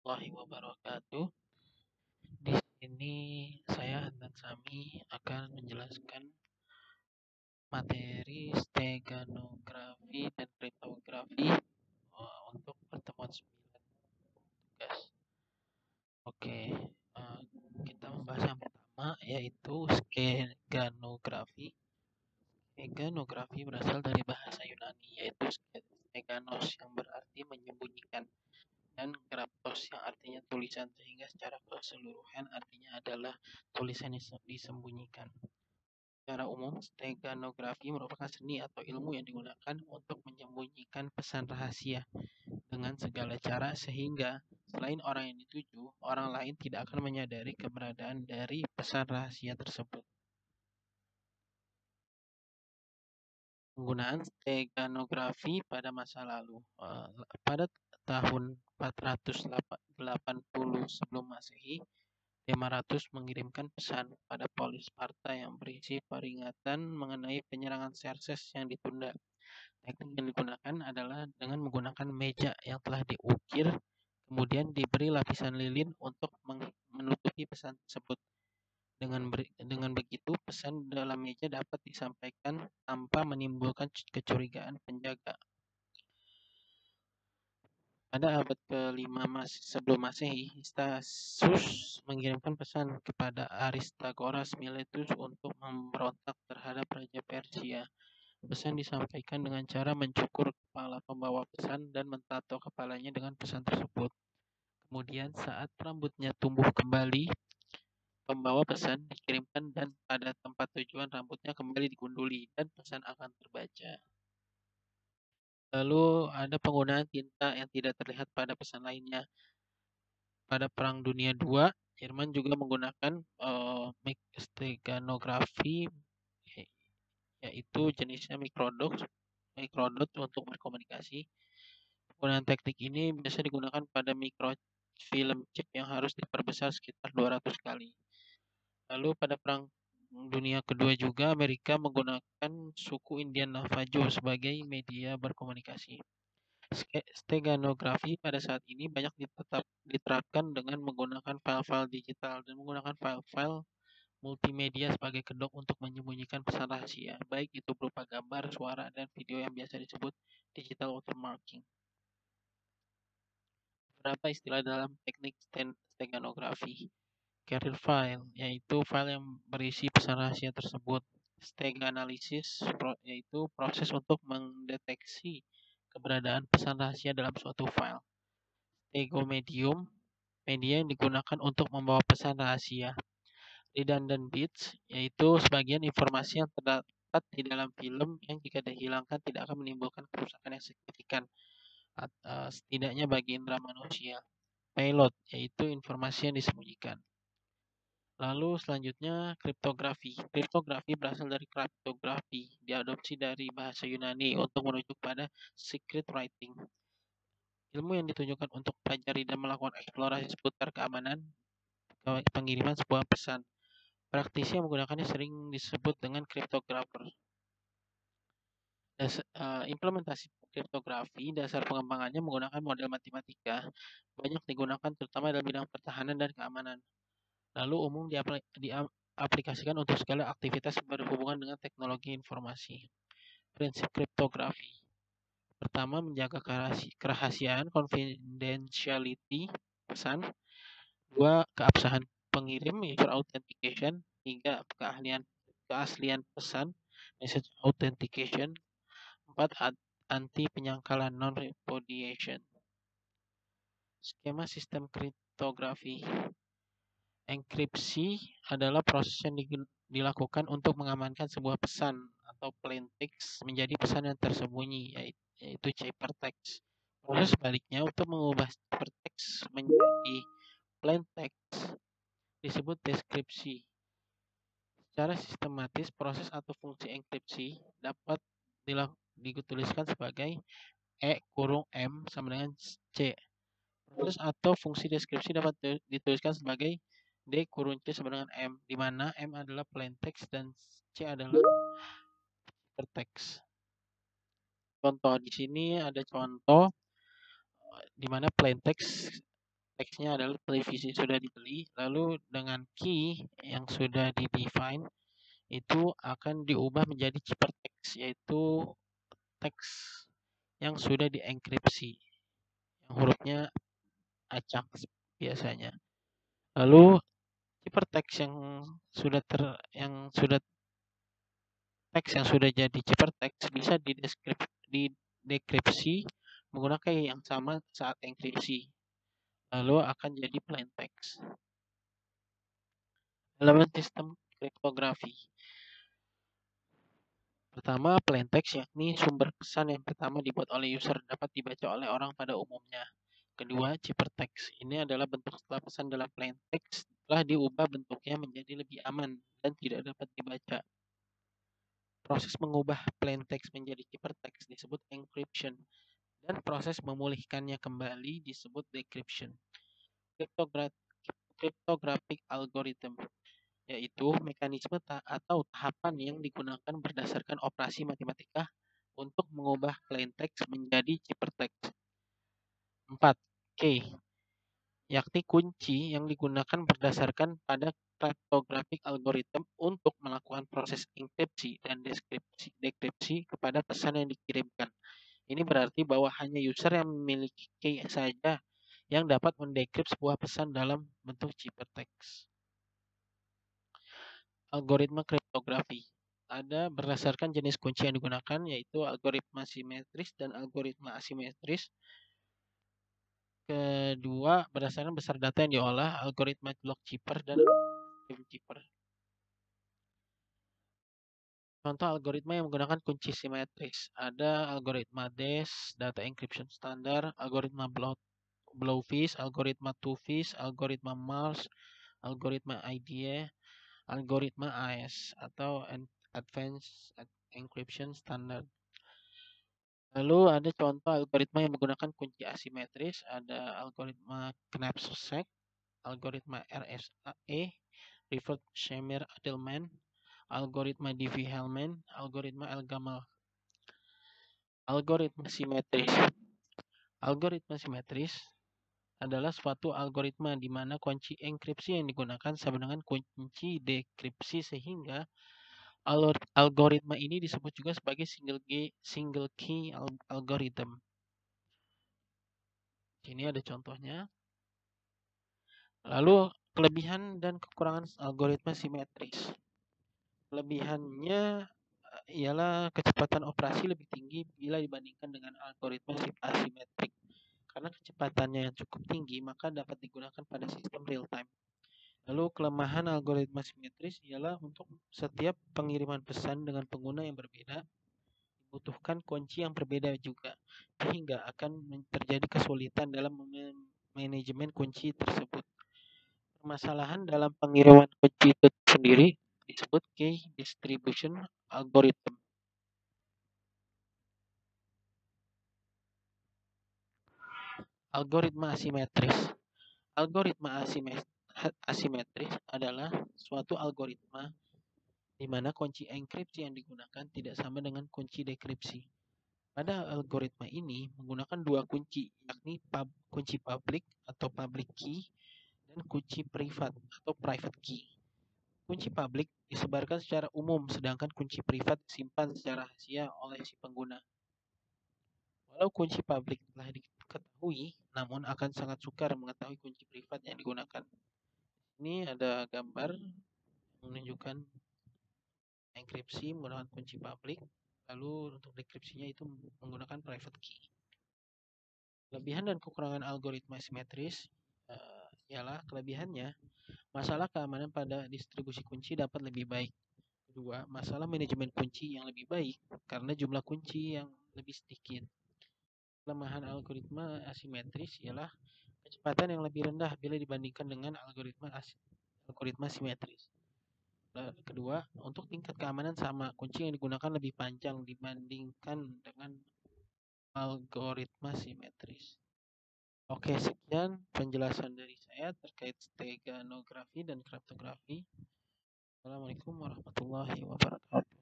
warahmatullahi wabarakatuh. Di sini saya dan Sami akan menjelaskan materi steganografi dan kriptografi untuk pertemuan 9 tugas. Oke, kita membahas yang pertama yaitu steganografi. Steganografi berasal dari bahasa Yunani yaitu steganos yang berarti menyembunyikan, dan graptos yang artinya tulisan, sehingga secara keseluruhan artinya adalah tulisan yang disembunyikan. Secara umum, steganografi merupakan seni atau ilmu yang digunakan untuk menyembunyikan pesan rahasia dengan segala cara sehingga selain orang yang dituju, orang lain tidak akan menyadari keberadaan dari pesan rahasia tersebut. Penggunaan steganografi pada masa lalu. Pada tahun 480 sebelum Masehi, Demaratus mengirimkan pesan pada polis Sparta yang berisi peringatan mengenai penyerangan Xerxes yang ditunda. Teknik yang digunakan adalah dengan menggunakan meja yang telah diukir, kemudian diberi lapisan lilin untuk menutupi pesan tersebut. Dengan begitu, pesan dalam meja dapat disampaikan tanpa menimbulkan kecurigaan penjaga. Pada abad ke-5 sebelum Masehi, Stasius mengirimkan pesan kepada Aristagoras Miletus untuk memberontak terhadap Raja Persia. Pesan disampaikan dengan cara mencukur kepala pembawa pesan dan mentato kepalanya dengan pesan tersebut. Kemudian saat rambutnya tumbuh kembali, pembawa pesan dikirimkan dan pada tempat tujuan rambutnya kembali digunduli dan pesan akan terbaca. Lalu ada penggunaan tinta yang tidak terlihat pada pesan lainnya. Pada Perang Dunia II, Jerman juga menggunakan steganografi, yaitu jenisnya microdot untuk berkomunikasi. Penggunaan teknik ini biasa digunakan pada mikrofilm chip yang harus diperbesar sekitar 200 kali. Lalu pada Perang Dunia Kedua juga Amerika menggunakan suku Indian Navajo sebagai media berkomunikasi. Steganografi pada saat ini banyak diterapkan dengan menggunakan file-file digital dan menggunakan file-file multimedia sebagai kedok untuk menyembunyikan pesan rahasia, baik itu berupa gambar, suara, dan video yang biasa disebut digital watermarking. Beberapa istilah dalam teknik steganografi. Carrier file, yaitu file yang berisi pesan rahasia tersebut. Steganalisis, yaitu proses untuk mendeteksi keberadaan pesan rahasia dalam suatu file. Stegomedium, media yang digunakan untuk membawa pesan rahasia. Redundant bits, yaitu sebagian informasi yang terdapat di dalam film yang jika dihilangkan tidak akan menimbulkan kerusakan yang signifikan, setidaknya bagi indera manusia. Payload, yaitu informasi yang disembunyikan. Lalu selanjutnya kriptografi. Kriptografi berasal dari kriptografi, diadopsi dari bahasa Yunani untuk merujuk pada secret writing. Ilmu yang ditunjukkan untuk pelajari dan melakukan eksplorasi seputar keamanan pengiriman sebuah pesan. Praktisi yang menggunakannya sering disebut dengan cryptographer. Implementasi kriptografi, dasar pengembangannya menggunakan model matematika, banyak digunakan terutama dalam bidang pertahanan dan keamanan. Lalu umum diaplikasikan untuk segala aktivitas berhubungan dengan teknologi informasi. Prinsip kriptografi. Pertama, menjaga kerahasiaan confidentiality pesan. 2, keabsahan pengirim user authentication. 3, keaslian pesan message authentication. 4, anti penyangkalan non-repudiation. Skema sistem kriptografi. Enkripsi adalah proses yang dilakukan untuk mengamankan sebuah pesan atau plain text menjadi pesan yang tersembunyi, yaitu ciphertext. Proses sebaliknya untuk mengubah ciphertext menjadi plain text disebut deskripsi. Secara sistematis, proses atau fungsi enkripsi dapat dituliskan sebagai E_M sama dengan C. Proses atau fungsi deskripsi dapat dituliskan sebagai D_C sama dengan M, di mana M adalah plain text dan C adalah ciphertext. Contoh di sini ada contoh di mana plain text teksnya adalah televisi sudah dibeli, lalu dengan key yang sudah di-define itu akan diubah menjadi ciphertext, yaitu teks yang sudah dienkripsi, yang hurufnya acak biasanya. Lalu ciphertext yang sudah teks yang sudah jadi ciphertext bisa didekripsi menggunakan yang sama saat enkripsi. Lalu akan jadi plain text. Elemen sistem kriptografi. Pertama, plain text yakni sumber pesan yang pertama dibuat oleh user dapat dibaca oleh orang pada umumnya. Kedua, ciphertext. Ini adalah bentuk setelah pesan dalam plain text telah diubah bentuknya menjadi lebih aman dan tidak dapat dibaca. Proses mengubah plain text menjadi ciphertext disebut encryption dan proses memulihkannya kembali disebut decryption. Cryptographic algorithm yaitu mekanisme atau tahapan yang digunakan berdasarkan operasi matematika untuk mengubah plain text menjadi ciphertext. 4. Key yakni kunci yang digunakan berdasarkan pada cryptographic algorithm untuk melakukan proses enkripsi dan dekripsi kepada pesan yang dikirimkan. Ini berarti bahwa hanya user yang memiliki key saja yang dapat mendekripsi sebuah pesan dalam bentuk ciphertext. Algoritma kriptografi ada berdasarkan jenis kunci yang digunakan, yaitu algoritma simetris dan algoritma asimetris. Kedua, berdasarkan besar data yang diolah, algoritma block cipher dan stream cipher. Contoh algoritma yang menggunakan kunci simetris. Ada algoritma DES, data encryption standar, algoritma Blowfish, algoritma Twofish, algoritma Mars, algoritma IDE, algoritma AES atau Advanced Encryption Standard. Lalu ada contoh algoritma yang menggunakan kunci asimetris, ada algoritma Knapsack, algoritma RSA, Revert Shamir-Adleman, algoritma Diffie-Hellman, algoritma El-Gamal. Algoritma simetris. Algoritma simetris adalah suatu algoritma di mana kunci enkripsi yang digunakan sama dengan kunci dekripsi sehingga algoritma ini disebut juga sebagai single key algorithm. Sini ada contohnya. Lalu kelebihan dan kekurangan algoritma simetris. Kelebihannya ialah kecepatan operasi lebih tinggi bila dibandingkan dengan algoritma asimetrik. Karena kecepatannya yang cukup tinggi, maka dapat digunakan pada sistem real time. Lalu kelemahan algoritma simetris ialah untuk setiap pengiriman pesan dengan pengguna yang berbeda dibutuhkan kunci yang berbeda juga, sehingga akan terjadi kesulitan dalam manajemen kunci tersebut. Permasalahan dalam pengiriman kunci itu sendiri disebut key distribution algorithm. Algoritma asimetris. Algoritma asimetris adalah suatu algoritma di mana kunci enkripsi yang digunakan tidak sama dengan kunci dekripsi. Pada algoritma ini menggunakan dua kunci, yakni kunci public atau public key dan kunci privat atau private key. Kunci public disebarkan secara umum, sedangkan kunci privat disimpan secara rahasia oleh si pengguna. Walau kunci public telah diketahui, namun akan sangat sukar mengetahui kunci privat yang digunakan. Ini ada gambar menunjukkan enkripsi menggunakan kunci public, lalu untuk dekripsinya itu menggunakan private key. Kelebihan dan kekurangan algoritma simetris ialah kelebihannya, masalah keamanan pada distribusi kunci dapat lebih baik. Kedua, masalah manajemen kunci yang lebih baik karena jumlah kunci yang lebih sedikit. Kelemahan algoritma asimetris ialah kecepatan yang lebih rendah bila dibandingkan dengan algoritma simetris. Kedua, untuk tingkat keamanan sama, kunci yang digunakan lebih panjang dibandingkan dengan algoritma simetris. Oke, sekian penjelasan dari saya terkait steganografi dan kriptografi. Assalamualaikum warahmatullahi wabarakatuh.